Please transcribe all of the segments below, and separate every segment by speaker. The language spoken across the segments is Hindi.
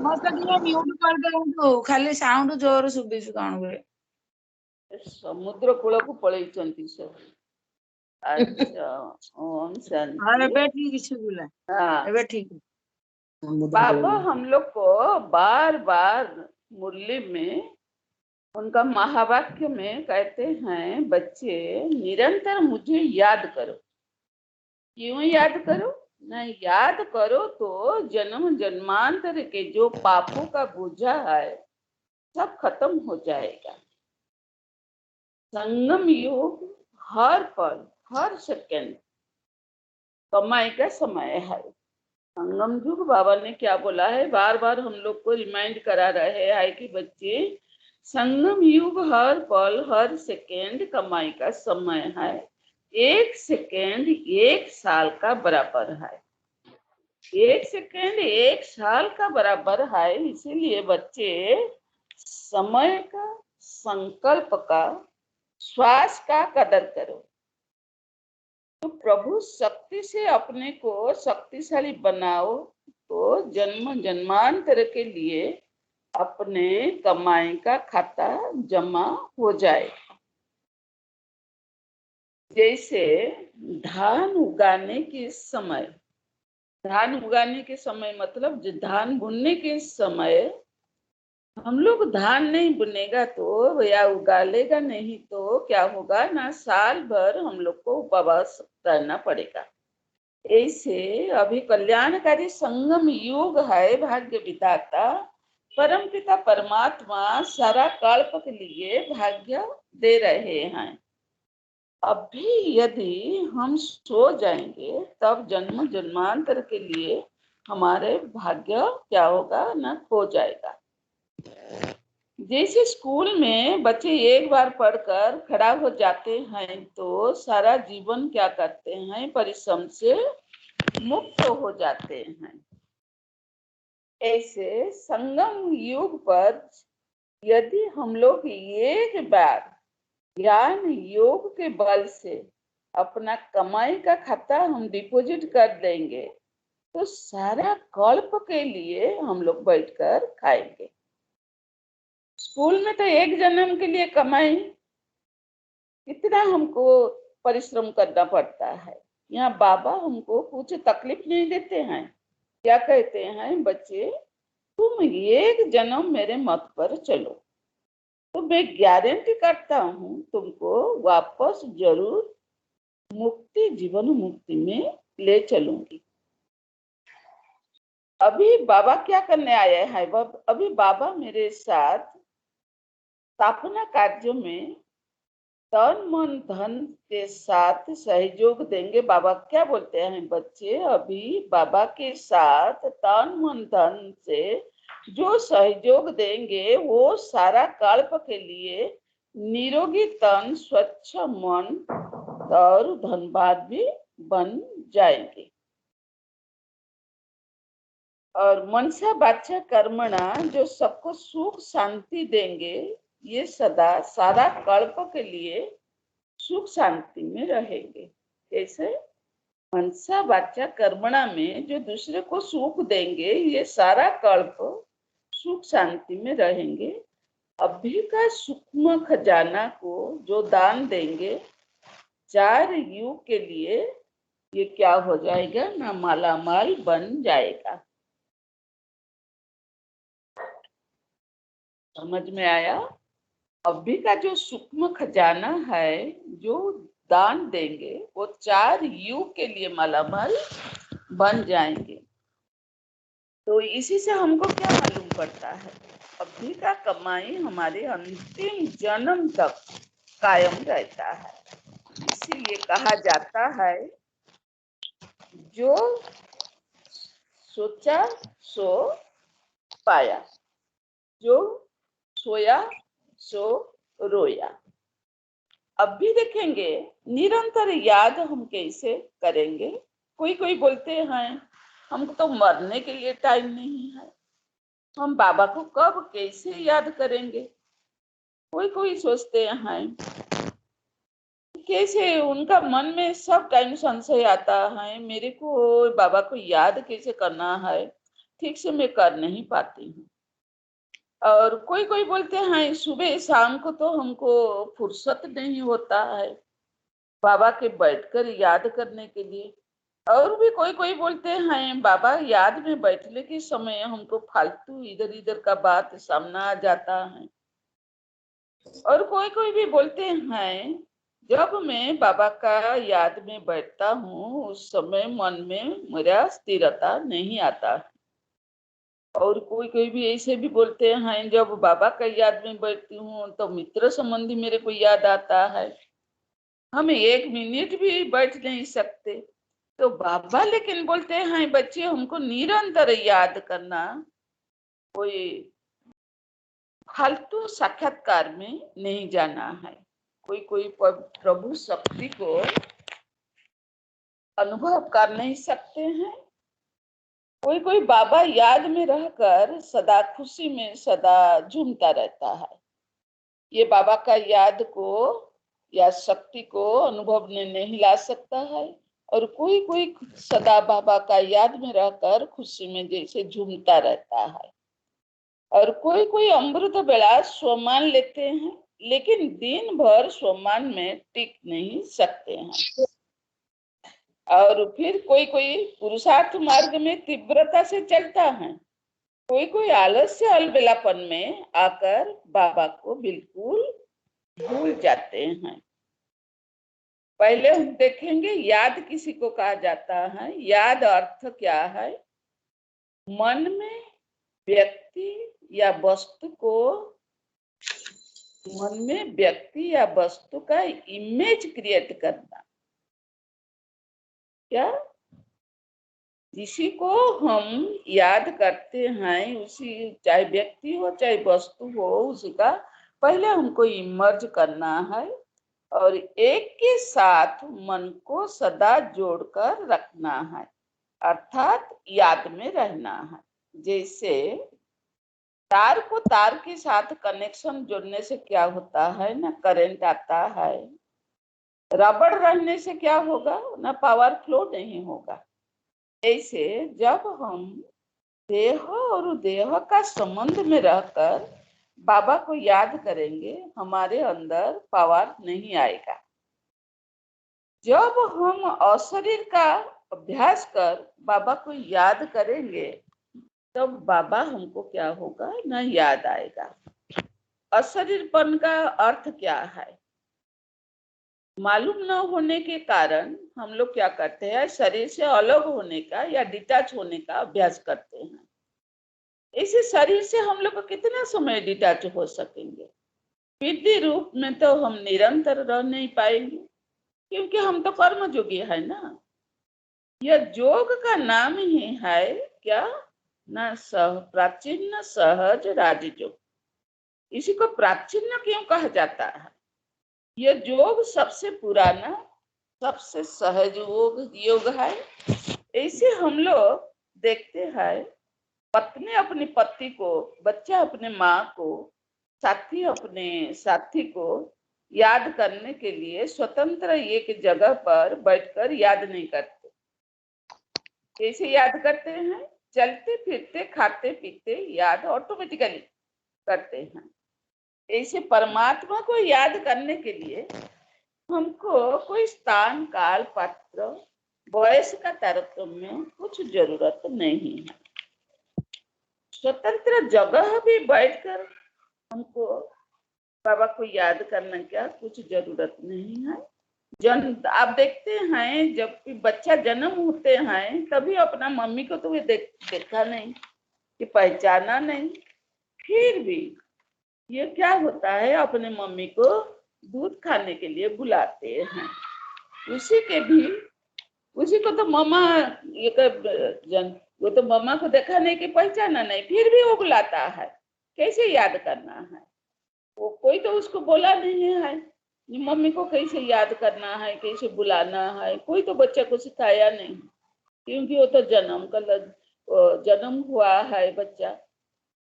Speaker 1: मत ଟିକେ म्यूट कर दियंतु खाली साउंड जोर सुबिसु कौन करे
Speaker 2: समुद्र कूल को पळैचंती सब। अच्छा ओम
Speaker 1: हाँ
Speaker 2: शांति।
Speaker 1: एबे ठीक सुबिला
Speaker 2: हाँ
Speaker 1: एबे ठीक
Speaker 2: बाबा हम लोग को बार बार मुरली में उनका महावाक्य में कहते हैं बच्चे निरंतर मुझे याद करो। क्यों याद करो? ना याद करो तो जन्म जन्मांतर के जो पापों का बोझा है सब खत्म हो जाएगा। संगम योग हर पल हर सेकंड कमाई का समय है। संगम युग बाबा ने क्या बोला है, बार बार हम लोग को रिमाइंड करा रहे हैं कि बच्चे संगम युग हर पल हर सेकंड कमाई का समय है। एक सेकंड एक साल का बराबर है। एक सेकंड एक साल का बराबर है। इसीलिए बच्चे समय का, संकल्प का, श्वास का कदर करो। तो प्रभु शक्ति से अपने को शक्तिशाली बनाओ तो जन्म जन्मांतर के लिए अपने कमाई का खाता जमा हो जाए। जैसे धान उगाने के समय, धान उगाने के समय मतलब धान बुनने के समय हम लोग धान नहीं बुनेगा तो या उगा लेगा नहीं तो क्या होगा ना, साल भर हम लोग को उपवास रहना पड़ेगा। ऐसे अभी कल्याणकारी संगम युग है। भाग्य विधाता परमपिता परमात्मा सारा कल्प के लिए भाग्य दे रहे हैं। अभी यदि हम सो जाएंगे तब जन्म जन्मांतर के लिए हमारे भाग्य क्या होगा ना, खो जाएगा। जैसे स्कूल में बच्चे एक बार पढ़कर खड़ा हो जाते हैं तो सारा जीवन क्या करते हैं, परिश्रम से मुक्त हो जाते हैं। ऐसे संगम युग पर यदि हम लोग एक बार ज्ञान योग के बल से अपना कमाई का खाता हम डिपॉजिट कर देंगे तो सारा कल्प के लिए हम लोग बैठकर खाएंगे। स्कूल में तो एक जन्म के लिए कमाई कितना हमको परिश्रम करना पड़ता है। यहाँ बाबा हमको कुछ तकलीफ नहीं देते हैं। क्या कहते हैं, बच्चे तुम एक जन्म मेरे मत पर चलो तो मैं गारंटी करता हूँ तुमको वापस जरूर मुक्ति, जीवन मुक्ति में ले चलूंगी। अभी बाबा क्या करने आए हैं, अभी बाबा मेरे साथ स्थापना कार्य में तन मन धन के साथ सहयोग देंगे। बाबा क्या बोलते हैं बच्चे, अभी बाबा के साथ तन मन धन से जो सहयोग देंगे वो सारा कल्प के लिए निरोगी तन, स्वच्छ मन और धनबाद भी बन जाएंगे। और मनसा बाचा कर्मणा जो सबको सुख शांति देंगे, ये सदा सारा कल्प के लिए सुख शांति में रहेंगे। कैसे? मनसा वाचा कर्मणा में जो दूसरे को सुख देंगे, ये सारा कल्प सुख शांति में रहेंगे। अभी का सूक्ष्म खजाना को जो दान देंगे 4 युग के लिए, ये क्या हो जाएगा ना, मालामाल बन जाएगा। समझ में आया? अभी का जो सूक्ष्म खजाना है जो दान देंगे वो 4 युग के लिए मालामाल बन जाएंगे। तो इसी से हमको क्या मालूम पड़ता है, अभी का कमाई हमारे अंतिम जन्म तक कायम रहता है। इसीलिए कहा जाता है जो सोचा सो पाया, जो सोया सो रोया। अब भी देखेंगे निरंतर याद हम कैसे करेंगे। कोई कोई बोलते हैं हमको तो मरने के लिए टाइम नहीं है, हम बाबा को कब कैसे याद करेंगे। कोई कोई सोचते हैं कैसे, उनका मन में सब टाइम संशय आता है, मेरे को बाबा को याद कैसे करना है, ठीक से मैं कर नहीं पाती हूँ। और कोई कोई बोलते हैं सुबह शाम को तो हमको फुर्सत नहीं होता है बाबा के बैठकर याद करने के लिए। और भी कोई कोई बोलते हैं बाबा याद में बैठने के समय हमको फालतू इधर उधर का बात सामने आ जाता है। और कोई कोई भी बोलते हैं जब मैं बाबा का याद में बैठता हूँ उस समय मन में मेरा स्थिरता नहीं आता। और कोई कोई भी ऐसे भी बोलते हैं जब बाबा का याद में बैठती हूँ तो मित्र संबंधी मेरे को याद आता है, हम एक मिनट भी बैठ नहीं सकते। तो बाबा लेकिन बोलते हैं बच्चे हमको निरंतर याद करना, कोई फालतू साक्षात्कार में नहीं जाना है। कोई कोई प्रभु शक्ति को अनुभव कर नहीं सकते हैं। कोई कोई बाबा याद में रहकर सदा खुशी में सदा झूमता रहता है। ये बाबा का याद को या शक्ति को अनुभव में नहीं ला सकता है। और कोई कोई सदा बाबा का याद में रहकर खुशी में जैसे झूमता रहता है। और कोई कोई अमृत बेला स्वमान लेते हैं लेकिन दिन भर स्वमान में टिक नहीं सकते हैं। और फिर कोई कोई पुरुषार्थ मार्ग में तीव्रता से चलता है। कोई कोई आलस्य अलबेलापन में आकर बाबा को बिल्कुल भूल जाते हैं। पहले हम देखेंगे याद किसी को कहा जाता है। याद अर्थ क्या है? मन में व्यक्ति या वस्तु को, मन में व्यक्ति या वस्तु का इमेज क्रिएट करना। क्या जिसी को हम याद करते हैं उसी, चाहे व्यक्ति हो चाहे वस्तु हो, उसी का पहले हमको इमर्ज करना है और एक के साथ मन को सदा जोड़कर रखना है, अर्थात याद में रहना है। जैसे तार को तार के साथ कनेक्शन जोड़ने से क्या होता है ना, करंट आता है। रबड़ रहने से क्या होगा ना, पावर फ्लो नहीं होगा। ऐसे जब हम देह और देह का संबंध में रहकर बाबा को याद करेंगे हमारे अंदर पावर नहीं आएगा। जब हम अशरीर का अभ्यास कर बाबा को याद करेंगे तब बाबा हमको क्या होगा ना, याद आएगा। अशरीरपन का अर्थ क्या है? मालूम न होने के कारण हम लोग क्या करते हैं, शरीर से अलग होने का या डिटैच होने का अभ्यास करते हैं। इसी शरीर से हम लोग कितना समय डिटैच हो सकेंगे? विधि रूप में तो हम निरंतर रह नहीं पाएंगे क्योंकि हम तो कर्मयोगी है ना। यह योग का नाम ही है क्या ना, प्राचीन सहज राजयोग। इसी को प्राचीन क्यों कहा जाता है? यह योग सबसे पुराना सबसे सहज योग है। ऐसे हम लोग देखते हैं पत्नी अपनी पति को, बच्चा अपने माँ को, साथी अपने साथी को याद करने के लिए स्वतंत्र एक जगह पर बैठकर याद नहीं करते। कैसे याद करते हैं? चलते फिरते खाते पीते याद ऑटोमेटिकली करते हैं। ऐसे परमात्मा को याद करने के लिए हमको कोई स्थान काल पात्र वयस का तारतम्य कुछ जरूरत नहीं है। स्वतंत्र जगह भी बैठकर हमको बाबा को याद करने का कुछ जरूरत नहीं है। आप देखते हैं जब भी बच्चा जन्म होते हैं तभी अपना मम्मी को तो वे देखा नहीं कि पहचाना नहीं, फिर भी ये क्या होता है, अपने मम्मी को दूध खाने के लिए बुलाते हैं। उसी को तो मम्मा वो तो मम्मा को देखा नहीं कि पहचाना नहीं, फिर भी वो बुलाता है। कैसे याद करना है? वो कोई तो उसको बोला नहीं है मम्मी को कैसे याद करना है, कैसे बुलाना है। कोई तो बच्चे को सिखाया नहीं क्योंकि वो तो जन्म हुआ है बच्चा।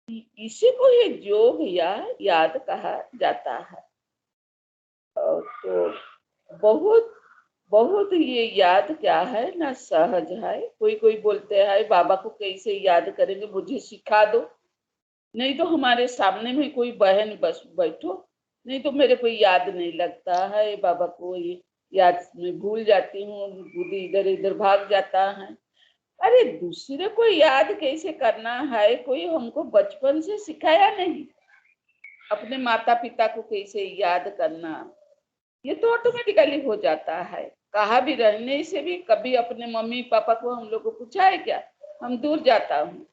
Speaker 2: इसी को ही योग या याद कहा जाता है। तो बहुत बहुत ये याद क्या है ना सहज है। कोई कोई बोलते हैं बाबा को कैसे याद करेंगे, मुझे सिखा दो। नहीं तो हमारे सामने में कोई बहन बस बैठो, नहीं तो मेरे को याद नहीं लगता है बाबा को, ये याद में भूल जाती हूँ, बुद्धि इधर इधर भाग जाता है। अरे दूसरे को याद कैसे करना है, कोई हमको बचपन से सिखाया नहीं। अपने माता पिता को कैसे याद करना, ये तो ऑटोमेटिकली हो जाता है। कहा भी रहने से भी कभी अपने मम्मी पापा को हम लोग को पूछा है क्या? हम दूर जाता हूँ,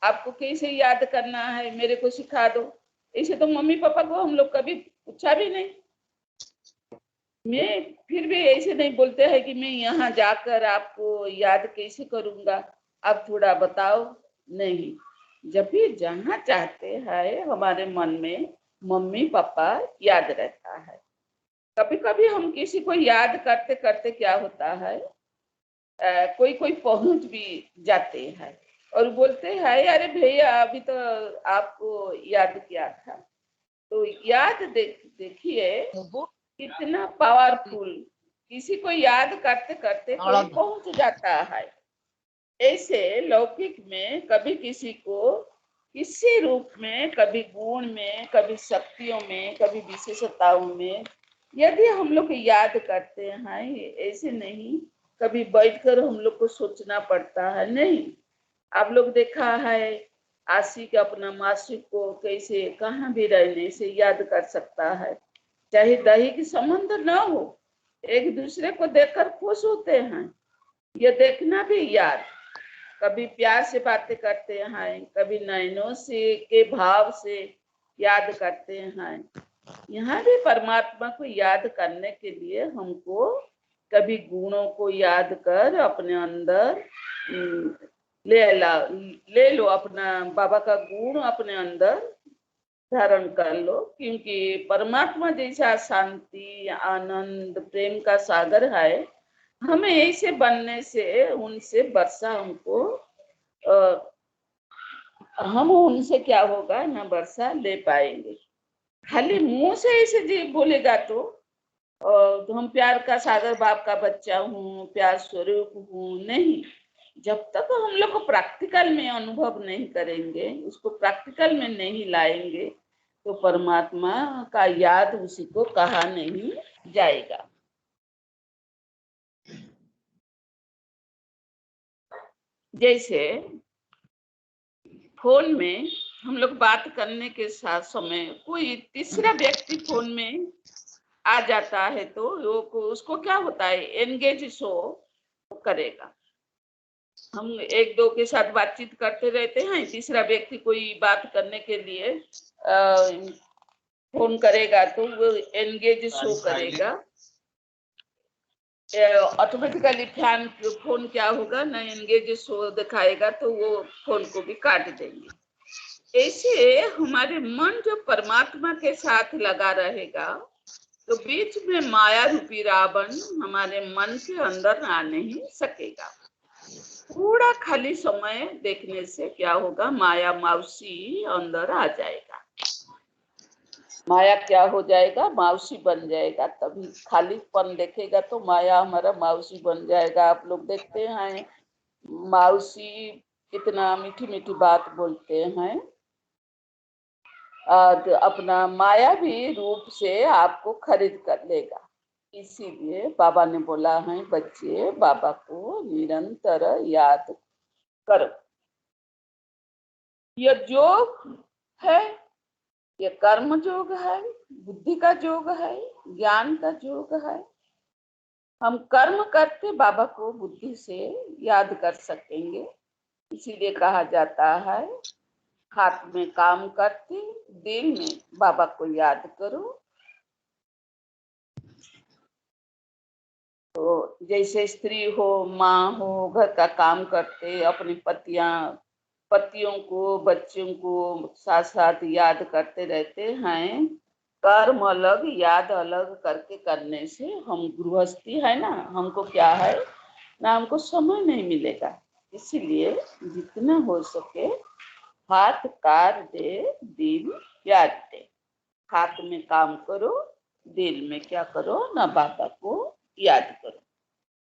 Speaker 2: आपको कैसे याद करना है मेरे को सिखा दो। ऐसे तो मम्मी पापा को हम लोग कभी पूछा भी नहीं। मैं फिर भी ऐसे नहीं बोलते हैं कि मैं यहाँ जाकर आपको याद कैसे करूंगा, आप थोड़ा बताओ। नहीं, जब भी जहाँ चाहते हैं हमारे मन में मम्मी पापा याद रहता है। कभी कभी हम किसी को याद करते करते क्या होता है, कोई कोई पहुंच भी जाते हैं और बोलते हैं अरे भैया अभी तो आपको याद किया था। तो याद देखिए कितना पावरफुल, किसी को याद करते करते कोई पहुंच जाता है। ऐसे लौकिक में कभी किसी को किसी रूप में, कभी गुण में, कभी शक्तियों में, कभी विशेषताओं में यदि हम लोग याद करते हैं, ऐसे नहीं कभी बैठकर हम लोग को सोचना पड़ता है। नहीं, आप लोग देखा है आशिक अपना मासिक को कैसे कहाँ भी रहने से याद कर सकता है, चाहे दैहिक संबंध न हो, एक दूसरे को देखकर खुश होते हैं। ये देखना भी याद, कभी प्यार से बातें करते हैं, कभी नयनों से के भाव से याद करते हैं। यहाँ भी परमात्मा को याद करने के लिए हमको कभी गुणों को याद कर अपने अंदर ले लो, अपना बाबा का गुण अपने अंदर धारण कर लो। क्योंकि परमात्मा जैसा शांति आनंद प्रेम का सागर है, हमें ऐसे बनने से उनसे वर्षा हमको हम उनसे क्या होगा ना वर्षा ले पाएंगे। खाली मुंह से ऐसे जी बोलेगा तो हम प्यार का सागर बाप का बच्चा हूँ, प्यार स्वरूप हूँ, नहीं। जब तक हम लोग को प्रैक्टिकल में अनुभव नहीं करेंगे, उसको प्रैक्टिकल में नहीं लाएंगे, तो परमात्मा का याद उसी को कहा नहीं जाएगा। जैसे फोन में हम लोग बात करने के साथ समय कोई तीसरा व्यक्ति फोन में आ जाता है तो उसको क्या होता है, एंगेज शो करेगा। हम एक दो के साथ बातचीत करते रहते हैं, तीसरा व्यक्ति कोई बात करने के लिए फोन करेगा तो वो एंगेज शो करेगा। ऑटोमेटिकली फोन क्या होगा ना, एंगेज शो दिखाएगा तो वो फोन को भी काट देंगे। ऐसे हमारे मन जो परमात्मा के साथ लगा रहेगा तो बीच में माया रूपी रावण हमारे मन के अंदर आ नहीं सकेगा। थोड़ा खाली समय देखने से क्या होगा, माया मौसी अंदर आ जाएगा। माया क्या हो जाएगा, मौसी बन जाएगा। तभी खालीपन देखेगा तो माया हमारा मौसी बन जाएगा। आप लोग देखते हैं मौसी कितना मीठी मीठी बात बोलते हैं, अपना माया भी रूप से आपको खरीद कर लेगा। इसीलिए बाबा ने बोला है बच्चे बाबा को निरंतर याद करो। यह योग है, ये कर्म योग है, बुद्धि का योग है, ज्ञान का योग है। हम कर्म करते बाबा को बुद्धि से याद कर सकेंगे। इसीलिए कहा जाता है हाथ में काम करते दिल में बाबा को याद करो। तो जैसे स्त्री हो, माँ हो, घर का काम करते अपनी पतियों को बच्चों को साथ साथ याद करते रहते हैं। कर्म अलग याद अलग करके करने से हम गृहस्थी है ना, हमको क्या है ना, हमको समय नहीं मिलेगा। इसीलिए जितना हो सके हाथ कार दे दिल याद दे। हाथ में काम करो, दिल में क्या करो ना, बाबा को याद करो।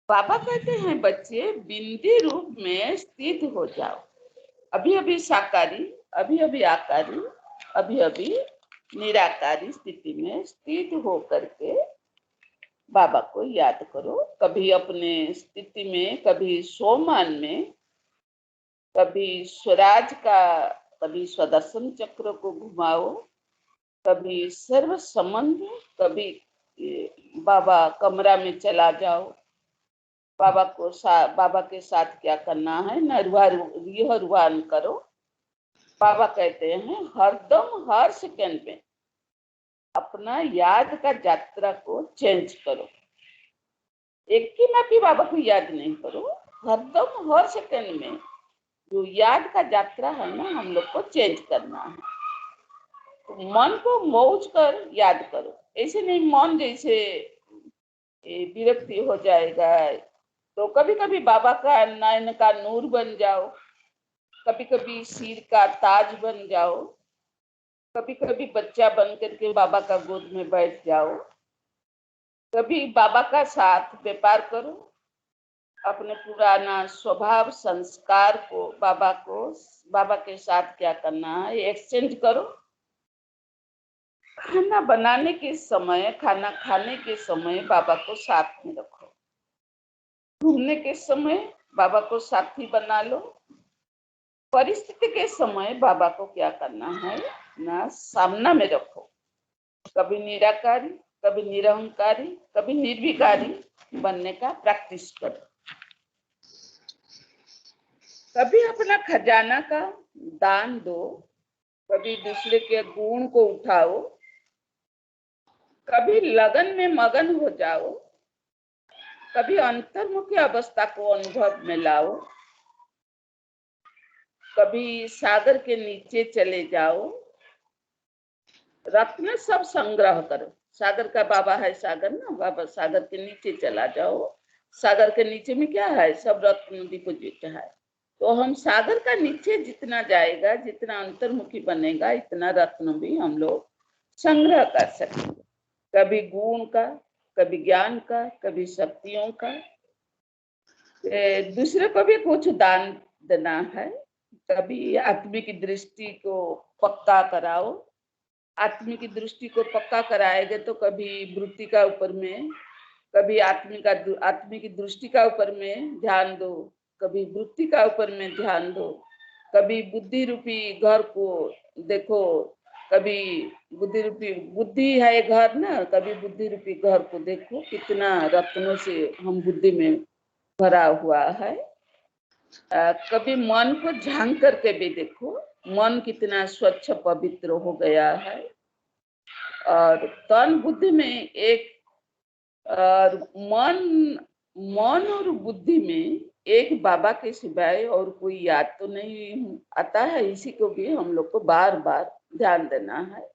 Speaker 2: बाबा कहते हैं बच्चे बिंदी रूप में स्थित हो जाओ। अभी अभी साकारी, अभी अभी आकारी, अभी अभी निराकारी स्थिति में स्थित हो करके बाबा को याद करो। कभी अपने स्थिति में, कभी सोमान में, कभी स्वराज का, कभी स्वदर्शन चक्र को घुमाओ, कभी सर्व संबंध, कभी बाबा कमरा में चला जाओ। बाबा के साथ क्या करना है, यह रुहान करो। बाबा कहते हैं हरदम हर सेकंड में अपना याद का यात्रा को चेंज करो। एक ही में भी बाबा को याद नहीं करो, हरदम हर सेकंड में जो याद का यात्रा है ना, हम लोग को चेंज करना है। तो मन को मौज कर याद करो। ऐसे नहीं मन जैसे विरक्ति हो जाएगा। तो कभी कभी बाबा का नयन का नूर बन जाओ, कभी कभी सिर का ताज बन जाओ, कभी कभी बच्चा बन करके बाबा का गोद में बैठ जाओ, कभी बाबा का साथ व्यापार करो। अपने पुराना स्वभाव संस्कार को बाबा के साथ क्या करना है, एक्सचेंज करो। खाना बनाने के समय, खाना खाने के समय बाबा को साथ में रखो। घूमने के समय बाबा को साथी बना लो। परिस्थिति के समय बाबा को क्या करना है ना, सामना में रखो। कभी निराकारी, कभी निरहंकारी, कभी निर्विकारी बनने का प्रैक्टिस करो। कभी अपना खजाना का दान दो, कभी दूसरे के गुण को उठाओ, कभी लगन में मगन हो जाओ, कभी अंतर्मुखी अवस्था को अनुभव में लाओ, कभी सागर के नीचे चले जाओ। रत्न सब संग्रह करो। सागर का बाबा है सागर ना, बाबा सागर के नीचे चला जाओ। सागर के नीचे में क्या है, सब रत्न डिपोजिट है। तो हम सागर का नीचे जितना जाएगा, जितना अंतर्मुखी बनेगा, इतना रत्न भी हम लोग संग्रह कर सकेंगे। कभी गुण का, कभी ज्ञान का, कभी शक्तियों का। दूसरे को भी कुछ दान देना है। कभी आत्मिक दृष्टि को पक्का कराओ। आत्मिक दृष्टि को पक्का कराएंगे तो कभी वृत्ति का ऊपर में, कभी आत्मिक दृष्टि का ऊपर में ध्यान दो, कभी वृत्ति का ऊपर में ध्यान दो, कभी बुद्धि रूपी घर को देखो, कभी बुद्धि है घर ना, कभी बुद्धि रूपी घर को देखो, कितना रत्नों से हम बुद्धि में भरा हुआ है। कभी मन को झांक करके भी देखो, मन कितना स्वच्छ पवित्र हो गया है। और तन बुद्धि में एक, और मन और बुद्धि में एक बाबा के सिवाय और कोई याद तो नहीं आता है। इसी को भी हम लोग को बार बार ध्यान देना है।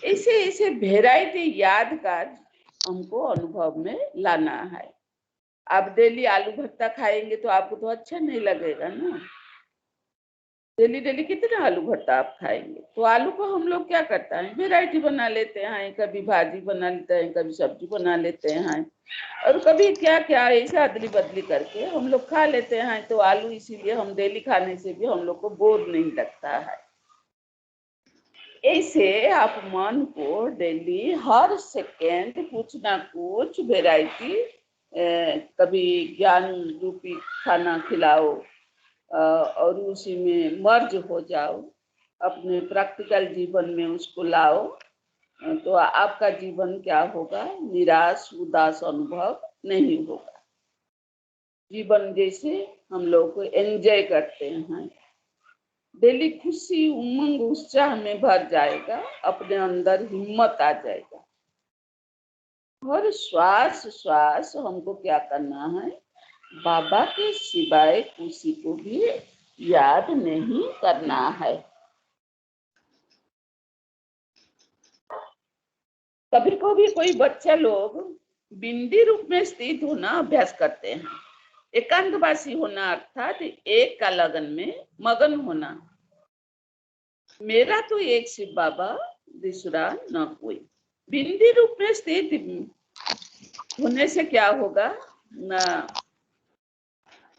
Speaker 2: ऐसे ऐसे वेराइटी यादगार हमको अनुभव में लाना है। आप डेली आलू भरता खाएंगे तो आपको तो अच्छा नहीं लगेगा ना। डेली डेली कितना आलू भरता आप खाएंगे। तो आलू को हम लोग क्या करता है, वेराइटी बना लेते हैं। कभी भाजी बना लेते हैं, कभी सब्जी बना लेते हैं, और कभी क्या क्या ऐसे अदली बदली करके हम लोग खा लेते हैं। तो आलू इसीलिए हम डेली खाने से भी हम लोग को बोर नहीं लगता है। ऐसे आप मन को डेली हर सेकेंड कुछ ना कुछ वेराइटी, कभी ज्ञान रूपी खाना खिलाओ और उसी में मर्ज हो जाओ। अपने प्रैक्टिकल जीवन में उसको लाओ। तो आपका जीवन क्या होगा, निराश उदास अनुभव नहीं होगा। जीवन जैसे हम लोग को एंजॉय करते हैं, डेली खुशी उमंग उत्साह में भर जाएगा। अपने अंदर हिम्मत आ जाएगा। हर श्वास श्वास हमको क्या करना है, बाबा के सिवाय किसी को भी याद नहीं करना है। कभी कभी कोई बच्चा लोग बिंदी रूप में स्थित होना अभ्यास करते हैं। एकांतवासी होना अर्थात एक का लगन में मगन होना। मेरा तो एक शिव बाबा, दूसरा न कोई। बिंदी रूप में स्थित होने से क्या होगा, ना,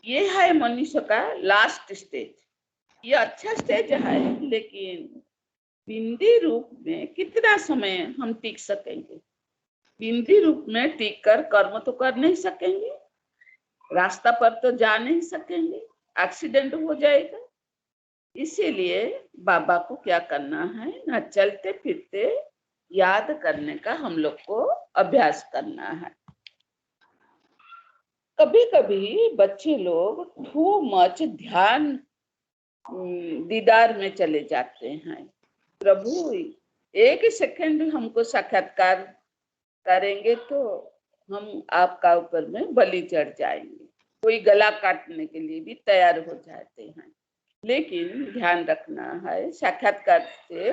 Speaker 2: ये है मनुष्य का लास्ट स्टेज। ये अच्छा स्टेज है, लेकिन बिंदी रूप में कितना समय हम टिक सकेंगे? बिंदी रूप में टिक कर कर्म तो कर नहीं सकेंगे, रास्ता पर तो जा नहीं सकेंगे, एक्सीडेंट हो जाएगा। इसीलिए बाबा को क्या करना है ना, चलते फिरते याद करने का हम लोग को अभ्यास करना है। कभी कभी बच्चे लोग टू मच ध्यान दीदार में चले जाते हैं। प्रभु एक सेकंड हमको साक्षात्कार करेंगे तो हम आपका ऊपर में बलि चढ़ जाएंगे। कोई गला काटने के लिए भी तैयार हो जाते हैं। लेकिन ध्यान रखना है, साक्षात्कार से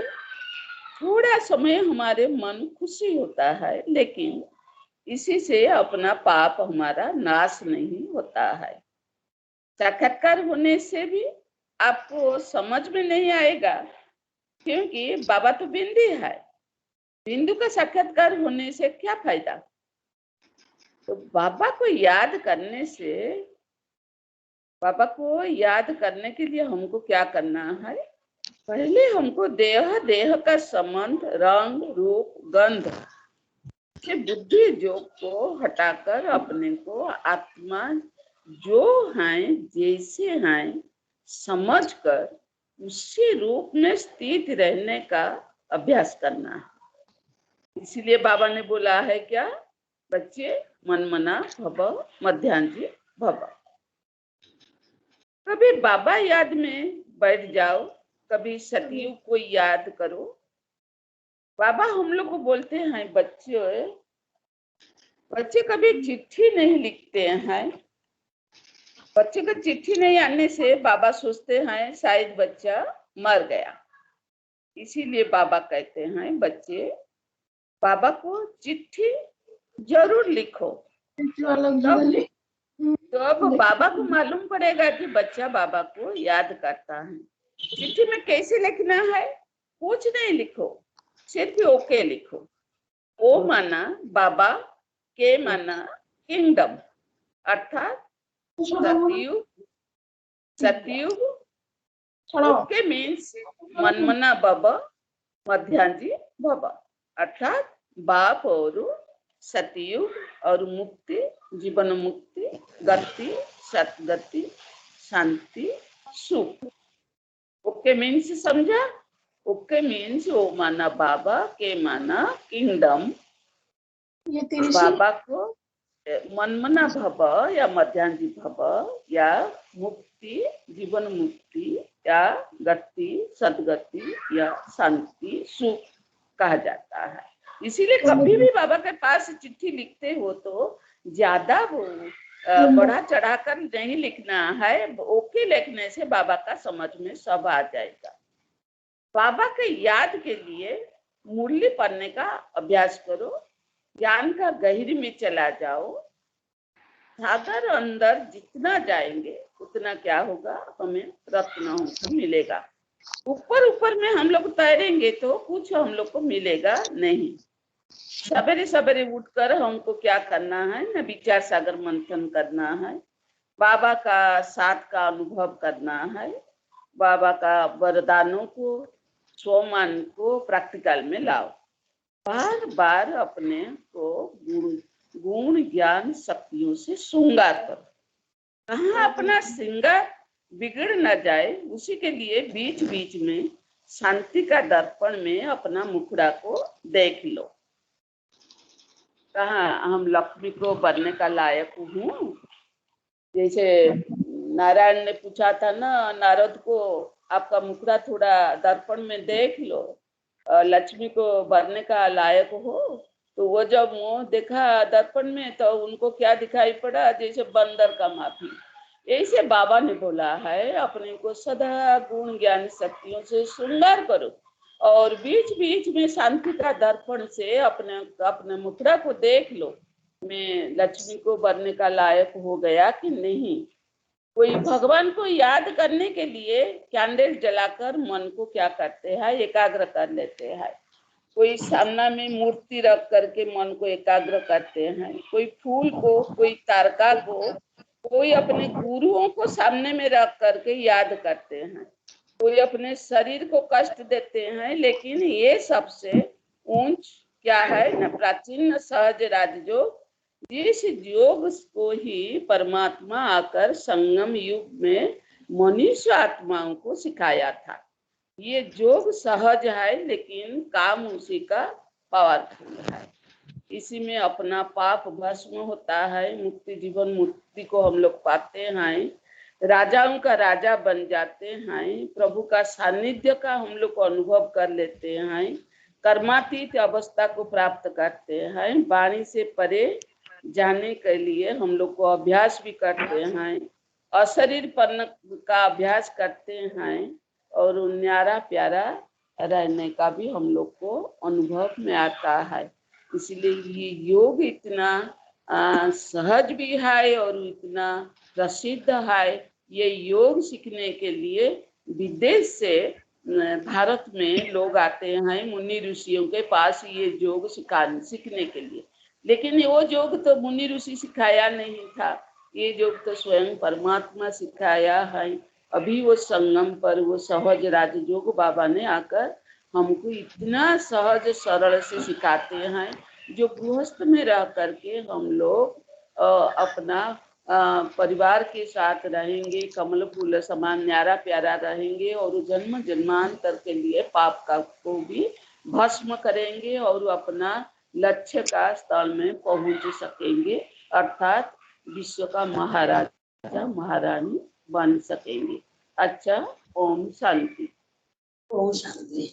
Speaker 2: थोड़ा समय हमारे मन खुशी होता है, लेकिन इसी से अपना पाप हमारा नाश नहीं होता है। साक्षात्कार होने से भी आपको समझ में नहीं आएगा, क्योंकि बाबा तो बिंदी है। बिंदु का साक्षात्कार होने से क्या फायदा? तो बाबा को याद करने से, बाबा को याद करने के लिए हमको क्या करना है? पहले हमको देह का संबंध, रंग, रूप, गंध से बुद्धि योग को हटाकर अपने को आत्मा जो है जैसे हैं समझकर उसी रूप में स्थित रहने का अभ्यास करना है। इसीलिए बाबा ने बोला है क्या? बच्चे मनमना भव मध्यांजी भव। कभी बाबा याद में बैठ जाओ, कभी सतयुग को याद करो। बाबा हम लोग को बोलते हैं बच्चे कभी चिट्ठी नहीं लिखते हैं। बच्चे को चिट्ठी नहीं आने से बाबा सोचते हैं शायद बच्चा मर गया। इसीलिए बाबा कहते हैं बच्चे बाबा को चिट्ठी जरूर लिखो। तो अब बाबा को मालूम पड़ेगा कि बच्चा बाबा को याद करता है। चिट्ठी में कैसे लिखना है? कुछ नहीं लिखो, सिर्फ ओके लिखो। ओ माना बाबा, के माना किंगडम, अर्थात सतयुग। ओके मीन्स मनमना भव मध्यांजी भव, अर्थात बाप और सतयुग और मुक्ति, जीवन मुक्ति, गति, सतगति, शांति, सुख। ओके मीन्स समझा? ओके मीन्स ओ माना बाबा, के माना किंगडम। बाबा को मनमना भव या मध्यांजी भव या मुक्ति, जीवन मुक्ति या गति, सदगति या शांति, सुख कहा जाता है। इसीलिए कभी भी बाबा के पास चिट्ठी लिखते हो तो ज्यादा वो बढ़ा चढ़ाकर नहीं लिखना है। ओके लिखने से बाबा का समझ में सब आ जाएगा। बाबा के याद के लिए मुरली पढ़ने का अभ्यास करो, ज्ञान का गहरी में चला जाओ। सागर अंदर जितना जाएंगे उतना क्या होगा? हमें रत्न हमको मिलेगा। ऊपर ऊपर में हम लोग तैरेंगे तो कुछ हम लोग को मिलेगा नहीं। सवेरे सवेरे उठकर हमको क्या करना है ना, विचार सागर मंथन करना है, बाबा का साथ का अनुभव करना है, बाबा का वरदानों को, स्वमान को प्रैक्टिकल में लाओ। बार बार अपने को गुण ज्ञान शक्तियों से श्रृंगार करो। कहाँ अपना श्रृंगार बिगड़ न जाए, उसी के लिए बीच बीच में शांति का दर्पण में अपना मुखड़ा को देख लो। कहाँ हम लक्ष्मी को बनने का लायक हूँ? जैसे नारायण ने पूछा था ना नारद को, आपका मुखड़ा थोड़ा दर्पण में देख लो, लक्ष्मी को बनने का लायक हो। तो वो जब मुंह देखा दर्पण में तो उनको क्या दिखाई पड़ा? जैसे बंदर का माफी। ऐसे बाबा ने बोला है अपने को सदा गुण ज्ञान शक्तियों से श्रृंगार करो और बीच बीच में शांति का दर्पण से अपने मुखड़ा को देख लो, मैं लक्ष्मी को बनने का लायक हो गया कि नहीं। कोई भगवान को याद करने के लिए कैंडल जलाकर मन को क्या करते हैं? एकाग्र कर लेते हैं। कोई सामना में मूर्ति रख करके मन को एकाग्र करते हैं, कोई फूल को, कोई तारका को, कोई अपने गुरुओं को सामने में रख करके याद करते हैं, कोई अपने शरीर को कष्ट देते हैं। लेकिन ये सबसे ऊंच क्या है न प्राचीन न सहज राजयोग, जिस योग को ही परमात्मा आकर संगम युग में मनुष्य आत्माओं को सिखाया था। ये योग सहज है लेकिन काम उसी का पावरफुल है। इसी में अपना पाप भस्म होता है, मुक्ति जीवन मुक्ति को हम लोग पाते हैं, राजाओं का राजा बन जाते हैं, प्रभु का सानिध्य का हम लोग को अनुभव कर लेते हैं, कर्मातीत अवस्था को प्राप्त करते हैं, वाणी से परे जाने के लिए हम लोग को अभ्यास भी करते हैं, अशरीरपन का अभ्यास करते हैं, और न्यारा प्यारा रहने का भी हम लोग को अनुभव में आता है। इसलिए ये योग इतना सहज भी है और इतना प्रसिद्ध है। ये योग सीखने के लिए विदेश से भारत में लोग आते हैं मुनि ऋषियों के पास ये योग सीखने के लिए। लेकिन वो योग तो मुनि ऋषि सिखाया नहीं था, ये योग तो स्वयं परमात्मा सिखाया है। अभी वो संगम पर वो सहज राजयोग बाबा ने आकर हमको इतना सहज सरल से सिखाते हैं, जो गृहस्थ में रह करके हम लोग अपना परिवार के साथ रहेंगे, कमल फूल समान न्यारा प्यारा रहेंगे, और जन्म जन्मांतर के लिए पाप का को भी भस्म करेंगे और अपना लक्ष्य का स्थल में पहुंच सकेंगे, अर्थात विश्व का महाराजा महारानी बन सकेंगे। अच्छा, ओम शांति।
Speaker 1: ओम शांति।